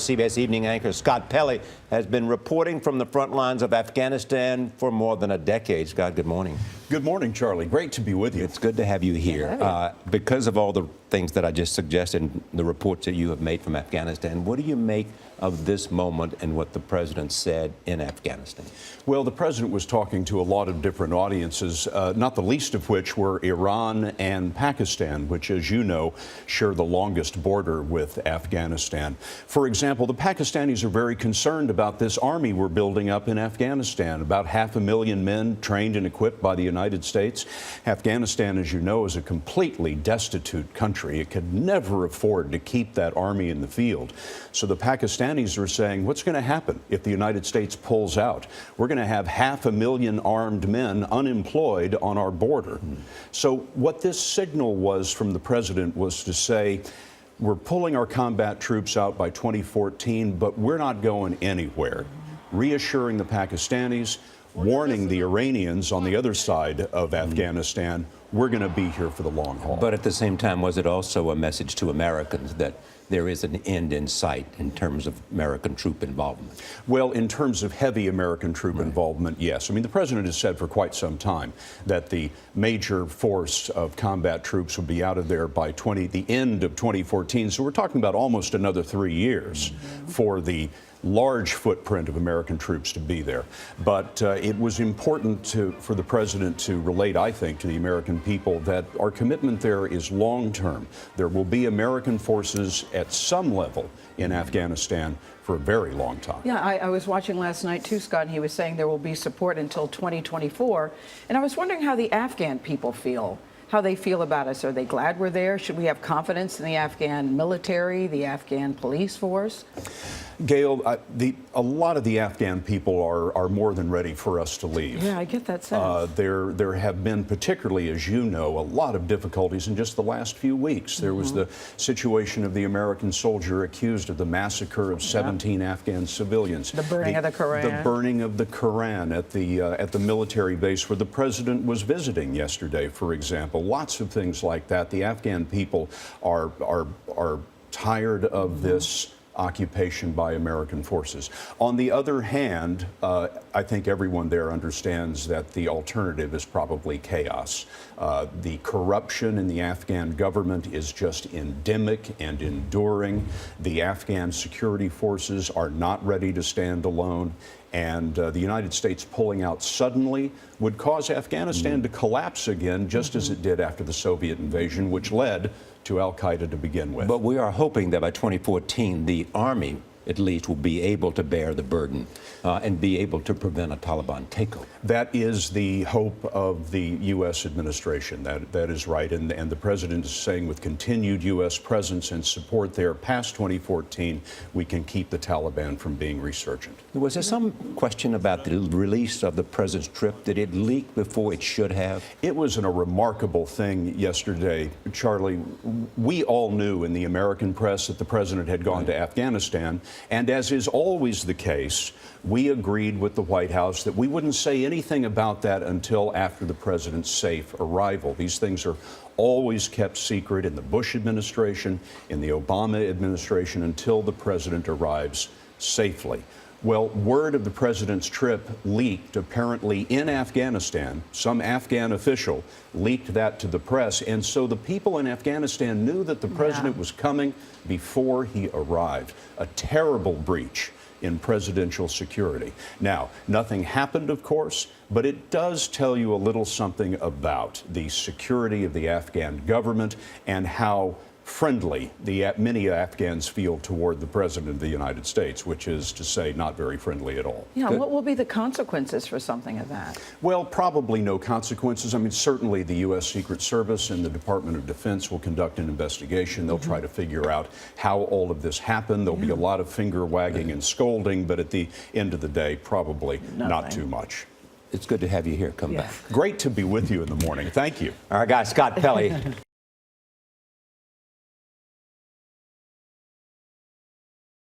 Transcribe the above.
CBS Evening anchor Scott Pelley has been reporting from the front lines of Afghanistan for more than a decade. Scott, good morning. Good morning, Charlie. Great to be with you. It's good to have you here. Because of all the things that I just suggested, the reports that you have made from Afghanistan, what do you make of this moment and what the president said in Afghanistan? Well, the president was talking to a lot of different audiences, not the least of which were Iran and Pakistan, which, as you know, share the longest border with Afghanistan. For example, the Pakistanis are very concerned about this army we're building up in Afghanistan, about 500,000 men trained and equipped by the United States. Afghanistan, as you know, is a completely destitute country. It could never afford to keep that army in the field. So the Pakistanis are saying, what's going to happen if the United States pulls out? We're going to have 500,000 armed men unemployed on our border. So what this signal was from the president was to say, we're pulling our combat troops out by 2014, but we're not going anywhere. Reassuring the Pakistanis, warning the Iranians on the other side of Afghanistan, we're going to be here for the long haul. But at the same time, was it also a message to Americans that there is an end in sight in terms of American troop involvement? Well, in terms of heavy American troop involvement, yes. I mean, the president has said for quite some time that the major force of combat troops will be out of there by the end of 2014. So we're talking about almost another 3 years for the large footprint of American troops to be there. But it was important for the president to relate, I think, to the American people that our commitment there is long-term. There will be American forces at some level in Afghanistan for a very long time. Yeah, I was watching last night too, Scott, and he was saying there will be support until 2024. And I was wondering how the Afghan people feel. How they feel about us. Are they glad we're there? Should we have confidence in the Afghan military, the Afghan police force? Gayle, a lot of the Afghan people are more than ready for us to leave. Yeah, I get that sense. There have been, particularly as you know, a lot of difficulties in just the last few weeks. There was the situation of the American soldier accused of the massacre of 17 Afghan civilians. The burning of the Koran. The burning of the Koran at the military base where the president was visiting yesterday, for example. Lots of things like that. The Afghan people are tired of this occupation by American forces. On the other hand, I think everyone there understands that the alternative is probably chaos. The corruption in the Afghan government is just endemic and enduring. The Afghan security forces are not ready to stand alone. And the United States pulling out suddenly would cause Afghanistan to collapse again, just as it did after the Soviet invasion, which led to al-Qaeda to begin with. But we are hoping that by 2014, the Army, at least, will be able to bear the burden and be able to prevent a Taliban takeover. That is the hope of the U.S. administration. That is right. And the president is saying with continued U.S. presence and support there past 2014, we can keep the Taliban from being resurgent. Was there some question about the release of the president's trip? Did it leak before it should have? It was a remarkable thing yesterday, Charlie. We all knew in the American press that the president had gone to Afghanistan. And as is always the case, we agreed with the White House that we wouldn't say anything about that until after the president's safe arrival. These things are always kept secret in the Bush administration, in the Obama administration, until the president arrives safely. Well, word of the president's trip leaked apparently in Afghanistan. Some Afghan official leaked that to the press. And so the people in Afghanistan knew that the president was coming before he arrived. A terrible breach in presidential security. Now, nothing happened, of course, but it does tell you a little something about the security of the Afghan government and how friendly many Afghans feel toward the President of the United States, which is to say not very friendly at all. Yeah, what will be the consequences for something of that? Well, probably no consequences. I mean, certainly the U.S. Secret Service and the Department of Defense will conduct an investigation. They'll try to figure out how all of this happened. There'll be a lot of finger wagging and scolding, but at the end of the day, probably not too much. It's good to have you here. Come back. Great to be with you in the morning. Thank you. Our guy, Scott Pelley.